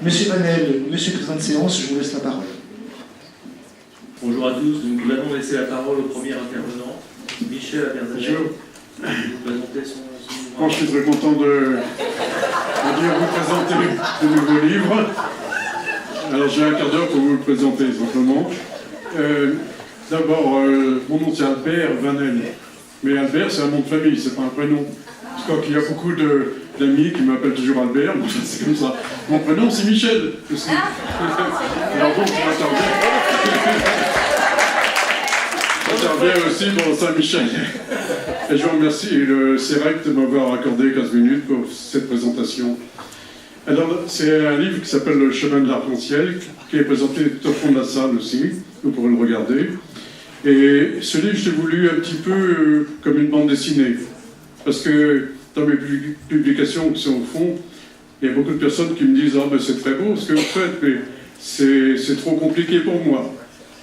Monsieur Vanel, monsieur le président de séance, je vous laisse la parole. Bonjour à tous, nous allons laisser la parole au premier intervenant, Michel Aberzanet. Bonjour. Vous présenter son Moi, je suis très content de vous présenter de nouveaux livres. Alors, j'ai un quart d'heure pour vous le présenter, simplement. D'abord, mon nom, c'est Albert Vanel. Mais Albert, c'est un nom de famille, c'est pas un prénom. Je crois qu'il y a beaucoup d'amis qui m'appellent toujours Albert, bon, c'est comme ça. Mon prénom, c'est Michel aussi. Alors donc, j'interviens aussi pour Saint-Michel. Et je vous remercie le CEREC de m'avoir accordé 15 minutes pour cette présentation. Alors, c'est un livre qui s'appelle Le chemin de l'arc-en-ciel, qui est présenté tout au fond de la salle aussi, vous pourrez le regarder. Et ce livre, je l'ai voulu un petit peu comme une bande dessinée. Parce que dans mes publications qui sont au fond, il y a beaucoup de personnes qui me disent « Ah, ben c'est très beau ce que vous faites, mais c'est trop compliqué pour moi. »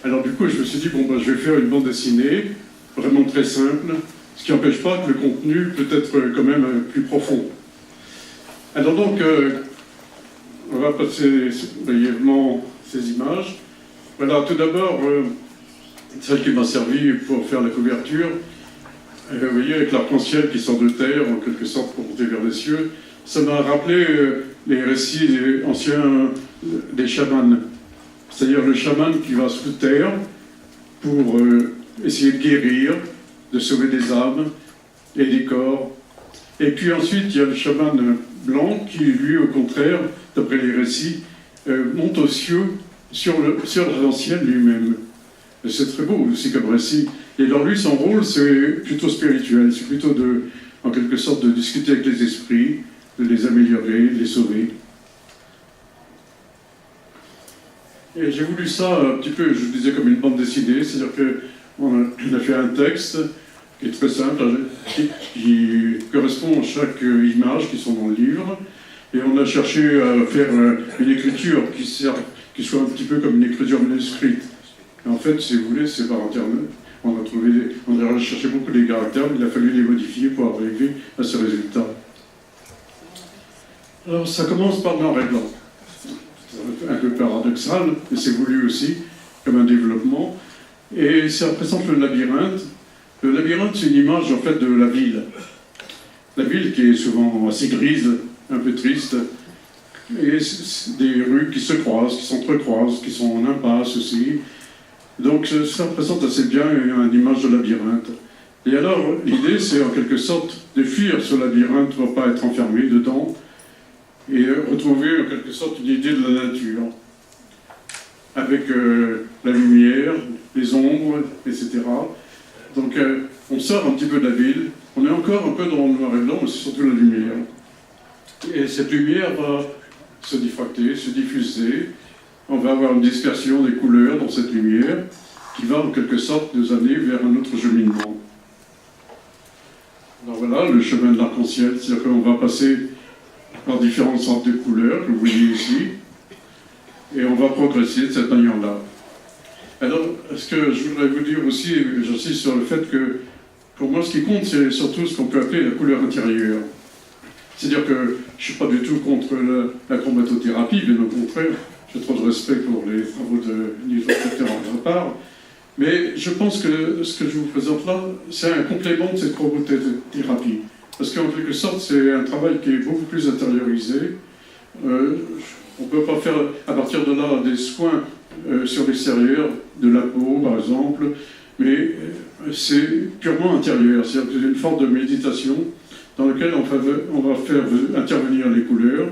Alors du coup, je me suis dit « Bon, ben, je vais faire une bande dessinée, vraiment très simple, ce qui n'empêche pas que le contenu peut être quand même plus profond. » Alors donc, on va passer brièvement ces images. Voilà, tout d'abord, celle qui m'a servi pour faire la couverture. Vous voyez, avec l'arc-en-ciel qui sort de terre, en quelque sorte, pour monter vers les cieux, ça m'a rappelé les récits anciens des chamans. C'est-à-dire le chaman qui va sous terre pour essayer de guérir, de sauver des âmes et des corps. Et puis ensuite, il y a le chaman blanc qui, lui, au contraire, d'après les récits, monte aux cieux sur l'arc-en-ciel lui-même. C'est très beau aussi comme récit. Et alors lui, son rôle, c'est plutôt spirituel. C'est plutôt en quelque sorte, de discuter avec les esprits, de les améliorer, de les sauver. Et j'ai voulu ça un petit peu, je vous disais, comme une bande dessinée. C'est-à-dire qu'on a fait un texte qui est très simple, qui correspond à chaque image qui sont dans le livre. Et on a cherché à faire une écriture qui soit un petit peu comme une écriture manuscrite. Et en fait, si vous voulez, c'est par Internet. On a cherché beaucoup les caractères, il a fallu les modifier pour arriver à ce résultat. Alors, ça commence par noir et blanc. C'est un peu paradoxal, mais c'est voulu aussi, comme un développement. Et ça représente le labyrinthe. Le labyrinthe, c'est une image, en fait, de la ville. La ville qui est souvent assez grise, un peu triste. Et des rues qui se croisent, qui s'entrecroisent, qui sont en impasse aussi. Donc ça représente assez bien une image de labyrinthe. Et alors, l'idée, c'est en quelque sorte de fuir ce labyrinthe pour ne pas être enfermé dedans et retrouver en quelque sorte une idée de la nature, avec la lumière, les ombres, etc. Donc on sort un petit peu de la ville, on est encore un peu dans le noir et blanc, mais c'est surtout la lumière. Et cette lumière va se diffracter, se diffuser. On va avoir une dispersion des couleurs dans cette lumière qui va en quelque sorte nous amener vers un autre cheminement. Alors voilà, le chemin de l'arc-en-ciel, c'est-à-dire qu'on va passer par différentes sortes de couleurs, que vous voyez ici, et on va progresser de cette manière-là. Alors, ce que je voudrais vous dire aussi, j'insiste sur le fait que, pour moi, ce qui compte, c'est surtout ce qu'on peut appeler la couleur intérieure. C'est-à-dire que je ne suis pas du tout contre la chromatothérapie, bien au contraire. J'ai trop de respect pour les travaux de l'illustrateur en votre part. Mais je pense que ce que je vous présente là, c'est un complément de cette chromothérapie. Parce qu'en quelque sorte, c'est un travail qui est beaucoup plus intériorisé. On ne peut pas faire, à partir de là, des soins sur l'extérieur, de la peau, par exemple, mais c'est purement intérieur. C'est-à-dire que c'est une forme de méditation dans laquelle on va faire intervenir les couleurs.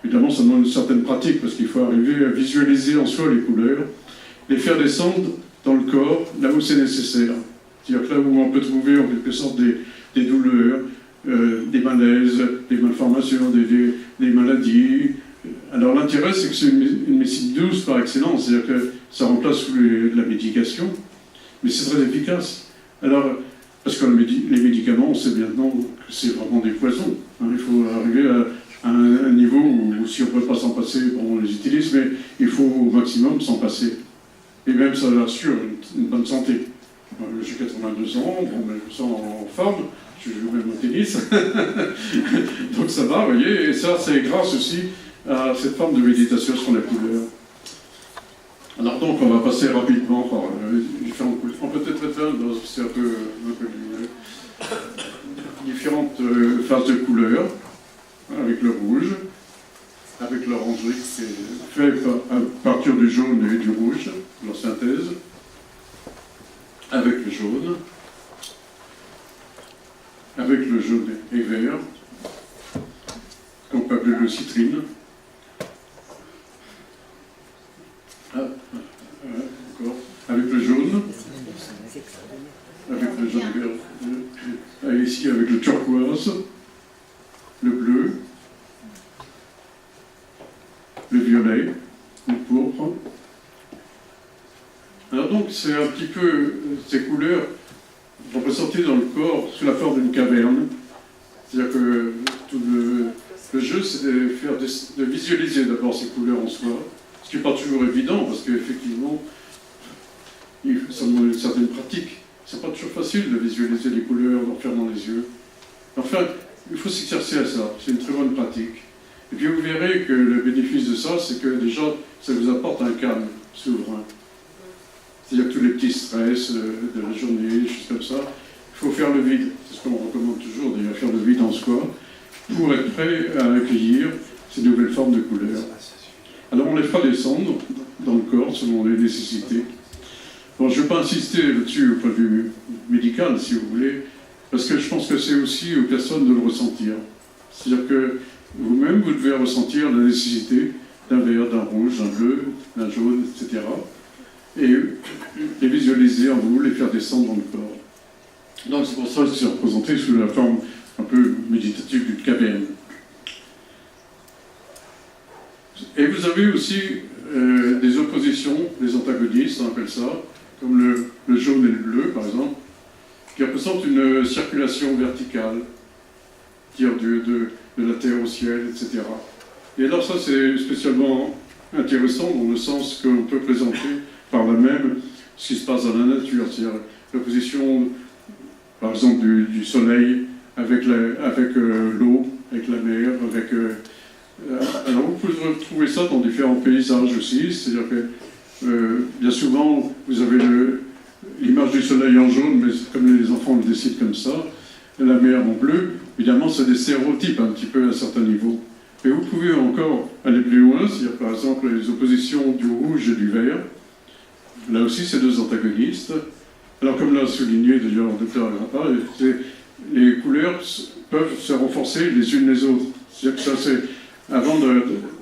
Évidemment, ça demande une certaine pratique, parce qu'il faut arriver à visualiser en soi les couleurs, les faire descendre dans le corps, là où c'est nécessaire. C'est-à-dire que là où on peut trouver en quelque sorte des douleurs, des malaises, des malformations, des maladies. Alors l'intérêt, c'est que c'est une médecine douce par excellence, c'est-à-dire que ça remplace la médication, mais c'est très efficace. Alors, parce que les médicaments, on sait maintenant que c'est vraiment des poisons. Hein, il faut arriver à un niveau où, si on ne peut pas s'en passer, bon, on les utilise, mais il faut au maximum s'en passer. Et même ça assure une bonne santé. J'ai 82 ans, bon, mais je me sens en forme, je joue même au tennis. Donc ça va, vous voyez, et ça c'est grâce aussi à cette forme de méditation sur la couleur. Alors donc, on va passer rapidement par différentes couleurs. On peut peut-être éteindre, c'est un peu lumineux. Différentes phases de couleurs, avec le rouge, avec l'orangerie qui est fait à partir du jaune et du rouge, leur synthèse, avec le jaune et vert, qu'on peut appeler le citrine. Encore. Avec le jaune et vert, et ici avec le turquoise, le bleu, le violet, le pourpre. Alors donc c'est un petit peu ces couleurs représentées dans le corps sous la forme d'une caverne. C'est-à-dire que tout le jeu, c'est de visualiser d'abord ces couleurs en soi, ce qui n'est pas toujours évident, parce qu'effectivement, ça demande une certaine pratique. C'est pas toujours facile de visualiser les couleurs en fermant les yeux. Enfin, il faut s'exercer à ça, c'est une très bonne pratique. Et puis vous verrez que le bénéfice de ça, c'est que déjà, ça vous apporte un calme souverain. C'est-à-dire que tous les petits stress de la journée, des choses comme ça, il faut faire le vide. C'est ce qu'on recommande toujours, d'ailleurs, faire le vide en soi, pour être prêt à accueillir ces nouvelles formes de couleurs. Alors on les fera descendre dans le corps selon les nécessités. Bon, je ne vais pas insister là-dessus au point de vue médical, si vous voulez, parce que je pense que c'est aussi aux personnes de le ressentir. C'est-à-dire que vous-même, vous devez ressentir la nécessité d'un vert, d'un rouge, d'un bleu, d'un jaune, etc. Et les visualiser en vous, les faire descendre dans le corps. Donc c'est pour ça que c'est représenté sous la forme un peu méditative d'une caverne. Et vous avez aussi des oppositions, des antagonistes, on appelle ça, comme le jaune et le bleu, par exemple, qui représentent une circulation verticale, c'est-à-dire de la terre au ciel, etc. Et alors ça, c'est spécialement intéressant dans le sens qu'on peut présenter par là même ce qui se passe dans la nature, c'est-à-dire l'opposition, par exemple, du soleil avec l'eau, avec la mer, avec... alors vous pouvez retrouver ça dans différents paysages aussi, c'est-à-dire que bien souvent vous avez l'image du soleil en jaune, mais comme les enfants le décident comme ça, la mer en bleu, évidemment c'est des stéréotypes un petit peu à certains niveaux. Et vous pouvez encore aller plus loin, c'est-à-dire par exemple les oppositions du rouge et du vert. Là aussi c'est deux antagonistes. Alors comme l'a souligné d'ailleurs le docteur Agrapa, les couleurs peuvent se renforcer les unes les autres. C'est-à-dire que ça c'est... Avant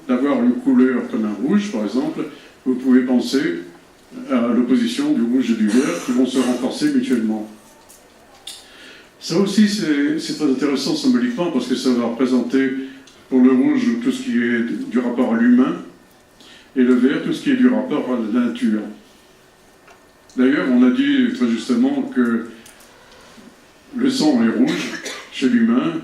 d'avoir une couleur comme un rouge, par exemple, vous pouvez penser à l'opposition du rouge et du vert qui vont se renforcer mutuellement. Ça aussi, c'est très intéressant symboliquement parce que ça va représenter pour le rouge tout ce qui est du rapport à l'humain et le vert tout ce qui est du rapport à la nature. D'ailleurs, on a dit très justement que le sang est rouge chez l'humain.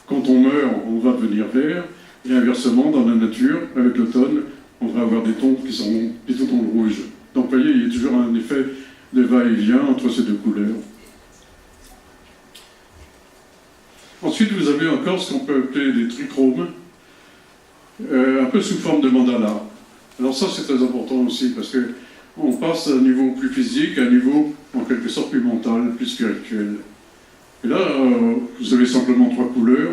Quand on meurt, on va devenir vert. Et inversement, dans la nature, avec l'automne, on va avoir des tons qui sont des tons rouges. Donc, vous voyez, il y a toujours un effet de va-et-vient entre ces deux couleurs. Ensuite, vous avez encore ce qu'on peut appeler des trichromes, un peu sous forme de mandala. Alors ça, c'est très important aussi, parce qu'on passe à un niveau plus physique, à un niveau, en quelque sorte, plus mental, plus spirituel. Et là, vous avez simplement 3 couleurs,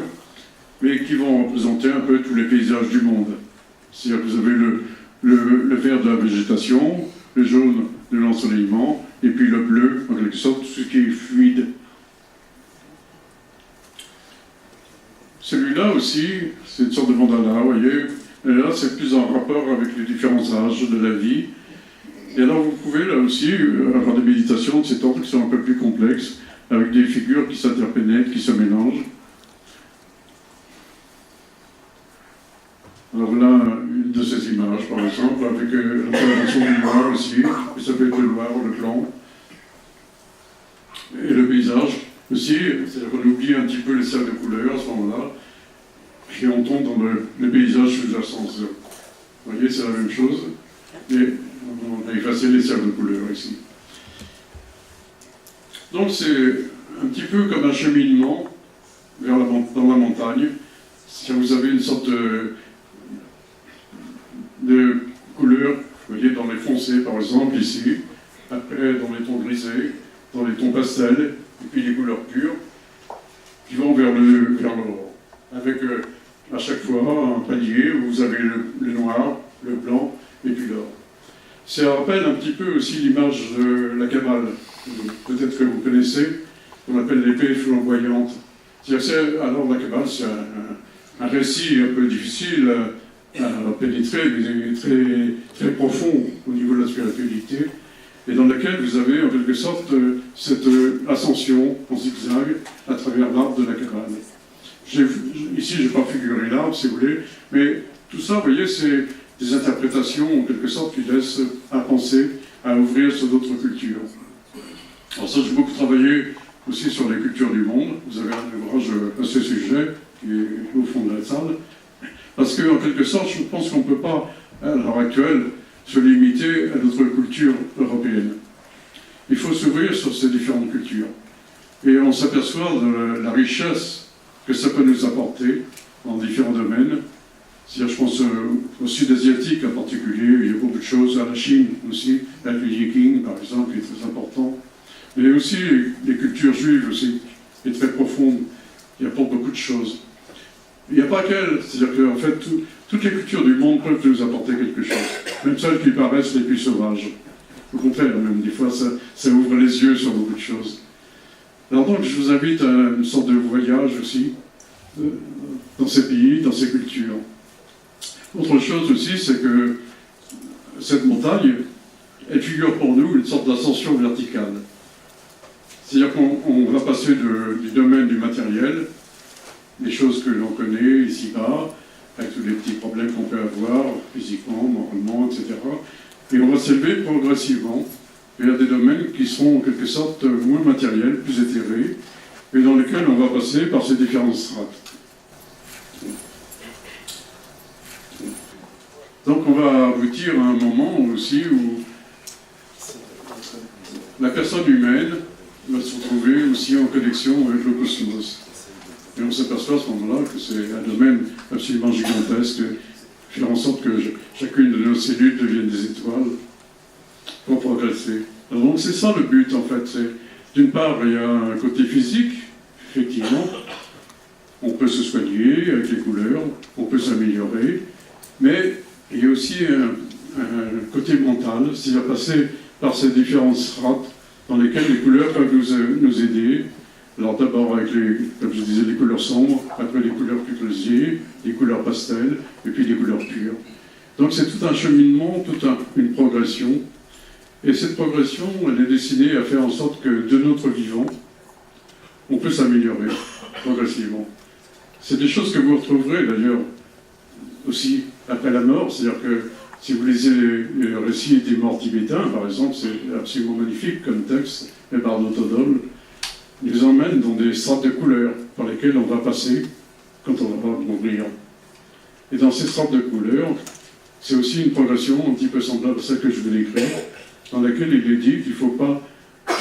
mais qui vont représenter un peu tous les paysages du monde. C'est-à-dire que vous avez le vert de la végétation, le jaune de l'ensoleillement, et puis le bleu, en quelque sorte, tout ce qui est fluide. Celui-là aussi, c'est une sorte de mandala, vous voyez. Et là, c'est plus en rapport avec les différents âges de la vie. Et alors, vous pouvez là aussi avoir des méditations de cet ordre qui sont un peu plus complexes, avec des figures qui s'interpénètrent, qui se mélangent. Alors là, une de ces images, par exemple, avec la présentation du noir aussi, qui s'appelle le noir ou le clan. Et le paysage aussi, c'est-à-dire qu'on oublie un petit peu les cercles de couleurs à ce moment-là, et on tombe dans le paysage sous-jacent. Vous voyez, c'est la même chose, et on a effacé les cercles de couleurs ici. Donc c'est un petit peu comme un cheminement dans la montagne. Si vous avez une sorte de couleurs, vous voyez, dans les foncés par exemple ici, après dans les tons grisés, dans les tons pastels, et puis les couleurs pures, qui vont vers l'or, avec à chaque fois un panier où vous avez le noir, le blanc et puis l'or. Ça rappelle un petit peu aussi l'image de la Kabbale, peut-être que vous connaissez, qu'on appelle l'épée flamboyante. Alors la Kabbale, c'est un récit un peu difficile à pénétrer, mais très profond au niveau de la spiritualité, et dans lequel vous avez en quelque sorte cette ascension en zigzag à travers l'arbre de la Kabbale. Ici, je n'ai pas figuré l'arbre, si vous voulez, mais tout ça, vous voyez, c'est des interprétations en quelque sorte qui laissent à penser, à ouvrir sur d'autres cultures. Alors ça, j'ai beaucoup travaillé aussi sur les cultures du monde. Vous avez un ouvrage à ce sujet qui est au fond de la salle. Parce qu'en quelque sorte, je pense qu'on ne peut pas, à l'heure actuelle, se limiter à notre culture européenne. Il faut s'ouvrir sur ces différentes cultures. Et on s'aperçoit de la richesse que ça peut nous apporter dans différents domaines. C'est-à-dire, je pense au sud asiatique en particulier, il y a beaucoup de choses, à la Chine aussi, avec le Yiking par exemple, qui est très important. Mais aussi les cultures juives aussi, qui est très profonde, qui apportent beaucoup de choses. Il n'y a pas qu'elles, c'est-à-dire qu'en fait, toutes les cultures du monde peuvent nous apporter quelque chose, même celles qui paraissent les plus sauvages. Au contraire, même des fois, ça ouvre les yeux sur beaucoup de choses. Alors donc, je vous invite à une sorte de voyage aussi, dans ces pays, dans ces cultures. Autre chose aussi, c'est que cette montagne, elle figure pour nous une sorte d'ascension verticale. C'est-à-dire qu'on va passer du domaine du matériel, des choses que l'on connaît ici-bas, avec tous les petits problèmes qu'on peut avoir, physiquement, moralement, etc. Et on va s'élever progressivement vers des domaines qui seront en quelque sorte moins matériels, plus éthérés, et dans lesquels on va passer par ces différentes strates. Donc on va aboutir à un moment aussi où la personne humaine va se retrouver aussi en connexion avec le cosmos. Et on s'aperçoit à ce moment-là que c'est un domaine absolument gigantesque, faire en sorte que chacune de nos cellules devienne des étoiles pour progresser. Alors donc c'est ça le but en fait. D'une part, il y a un côté physique, effectivement, on peut se soigner avec les couleurs, on peut s'améliorer, mais il y a aussi un côté mental, c'est-à-dire passer par ces différentes strates dans lesquelles les couleurs peuvent nous aider. Alors d'abord avec comme je disais, les couleurs sombres, après les couleurs plus classiques, les couleurs pastel, et puis les couleurs pures. Donc c'est tout un cheminement, toute une progression. Et cette progression, elle est destinée à faire en sorte que de notre vivant, on peut s'améliorer progressivement. C'est des choses que vous retrouverez d'ailleurs aussi après la mort, c'est-à-dire que si vous lisez le récit des morts tibétains, par exemple, c'est absolument magnifique comme texte, les Bardo Todol nous emmène dans des strates de couleurs par lesquelles on va passer quand on va mourir. Et dans ces strates de couleurs, c'est aussi une progression un petit peu semblable à celle que je vous décris, dans laquelle il est dit qu'il ne faut pas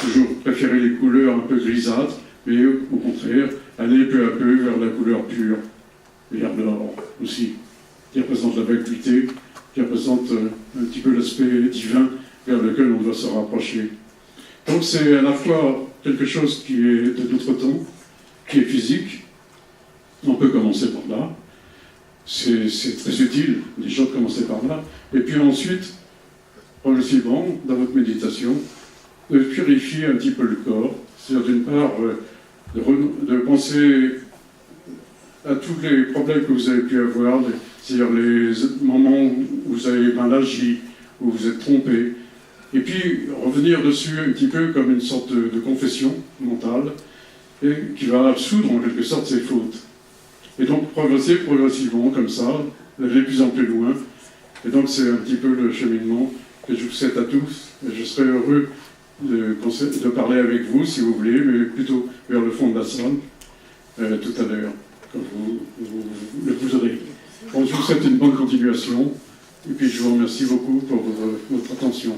toujours préférer les couleurs un peu grisâtres, mais au contraire, aller peu à peu vers la couleur pure, vers l'or aussi, qui représente la vacuité, qui représente un petit peu l'aspect divin vers lequel on doit se rapprocher. Donc c'est à la fois quelque chose qui est de notre temps, qui est physique. On peut commencer par là. C'est très utile, déjà de commencer par là. Et puis ensuite, progressivement, dans votre méditation, de purifier un petit peu le corps. C'est-à-dire d'une part, de penser à tous les problèmes que vous avez pu avoir, c'est-à-dire les moments où vous avez mal agi, où vous êtes trompé, et puis revenir dessus un petit peu comme une sorte de confession mentale, et qui va absoudre en quelque sorte ses fautes. Et donc progresser progressivement comme ça, aller de plus en plus loin. Et donc c'est un petit peu le cheminement que je vous souhaite à tous. Et je serai heureux de parler avec vous, si vous voulez, mais plutôt vers le fond de la salle, tout à l'heure, quand vous le voudrez. Donc je vous souhaite une bonne continuation, et puis je vous remercie beaucoup pour votre attention.